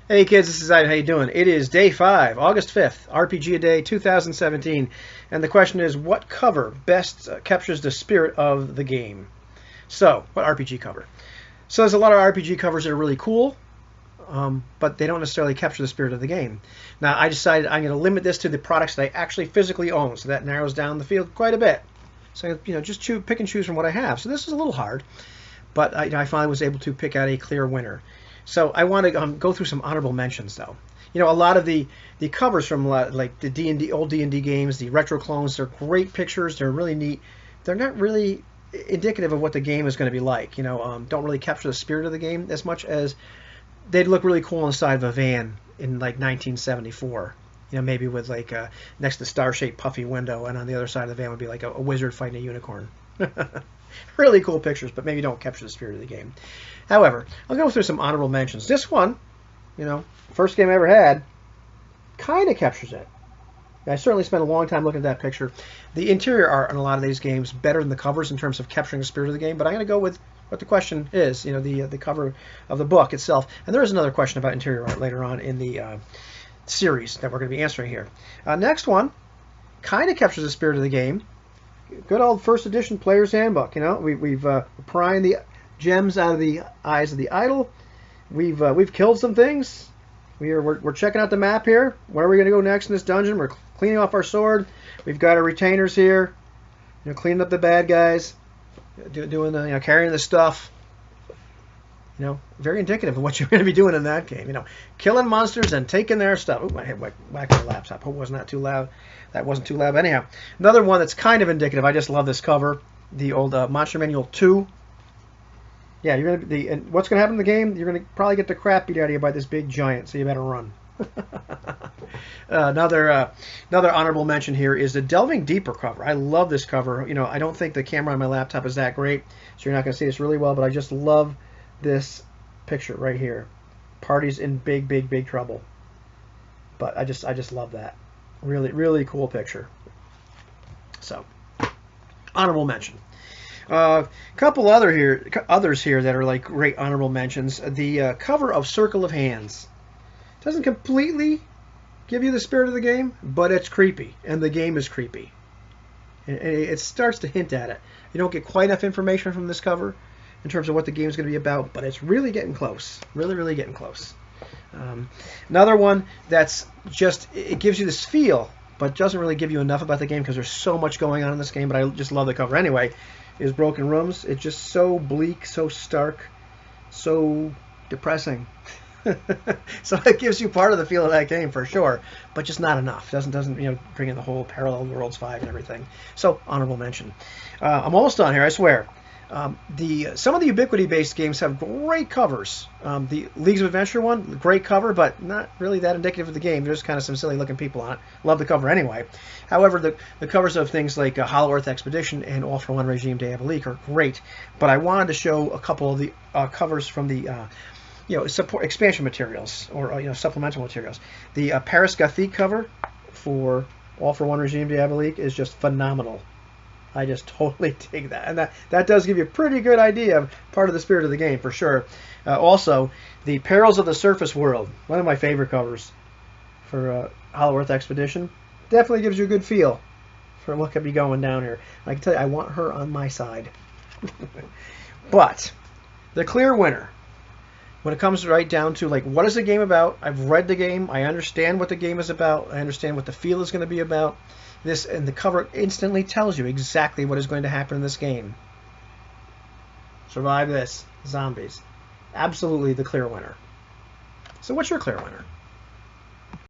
Hey kids, this is Ida. How you doing? It is day 5, August 5th, RPG a Day 2017. And the question is, what cover best captures the spirit of the game? So, what RPG cover? So there's a lot of RPG covers that are really cool, but they don't necessarily capture the spirit of the game. Now, I decided I'm going to limit this to the products that I actually physically own, so that narrows down the field quite a bit. So, just pick and choose from what I have. So this is a little hard, but I finally was able to pick out a clear winner. So I want to go through some honorable mentions, though. A lot of the covers from like the D&D old D&D games, the retro clones, they're great pictures. They're really neat. They're not really indicative of what the game is going to be like. Don't really capture the spirit of the game as much as they'd look really cool on the side of a van in like 1974. Maybe with like next to the star-shaped puffy window, and on the other side of the van would be like a wizard fighting a unicorn. Really cool pictures, but maybe don't capture the spirit of the game. However, I'll go through some honorable mentions. This one, first game I ever had, kind of captures it. I certainly spent a long time looking at that picture. The interior art on a lot of these games better than the covers in terms of capturing the spirit of the game, but I'm going to go with what the question is, the cover of the book itself. And there is another question about interior art later on in the series that we're going to be answering here. Next one kind of captures the spirit of the game. Good old first edition Player's Handbook. We've prying the gems out of the eyes of the idle. We've killed some things. We're checking out the map here. Where are we going to go next in this dungeon? We're cleaning off our sword. We've got our retainers here. Cleaning up the bad guys. Doing the carrying the stuff. Very indicative of what you're going to be doing in that game. Killing monsters and taking their stuff. Ooh, my head whacked my laptop. Hope it wasn't too loud. That wasn't too loud. Anyhow, another one that's kind of indicative. I just love this cover. The old Monster Manual 2. Yeah, you're gonna be. And what's going to happen in the game? You're going to probably get the crap beat out of you by this big giant. So you better run. Another honorable mention here is the Delving Deeper cover. I love this cover. I don't think the camera on my laptop is that great, so you're not going to see this really well. But I just love this picture right here. Party's in big, big, big trouble. But I just love that. Really, really cool picture. So, honorable mention. Couple others here that are like great honorable mentions. The cover of Circle of Hands doesn't completely give you the spirit of the game, but it's creepy, and the game is creepy. And it starts to hint at it. You don't get quite enough information from this cover in terms of what the game is going to be about, but it's really getting close. Really, really getting close. Another one that's it gives you this feel, but doesn't really give you enough about the game because there's so much going on in this game, but I just love the cover anyway, is Broken Rooms. It's just so bleak, so stark, so depressing. So it gives you part of the feel of that game for sure, but just not enough. Doesn't bring in the whole Parallel Worlds 5 and everything. So honorable mention. I'm almost done here, I swear. Some of the Ubiquity-based games have great covers. The Leagues of Adventure one, great cover, but not really that indicative of the game. There's kind of some silly-looking people on it. Love the cover anyway. However, the covers of things like Hollow Earth Expedition and All for One Regime Diabolique are great. But I wanted to show a couple of the covers from the support expansion materials or supplemental materials. The Paris Gothique cover for All for One Regime Diabolique is just phenomenal. I just totally dig that. And that does give you a pretty good idea of part of the spirit of the game, for sure. Also, the Perils of the Surface World, one of my favorite covers for Hollow Earth Expedition. Definitely gives you a good feel for what could be going down here. I can tell you, I want her on my side. But the clear winner, when it comes right down to, like, what is the game about? I've read the game. I understand what the game is about. I understand what the feel is going to be about. And the cover instantly tells you exactly what is going to happen in this game. Survive this. Zombies. Absolutely the clear winner. So what's your clear winner?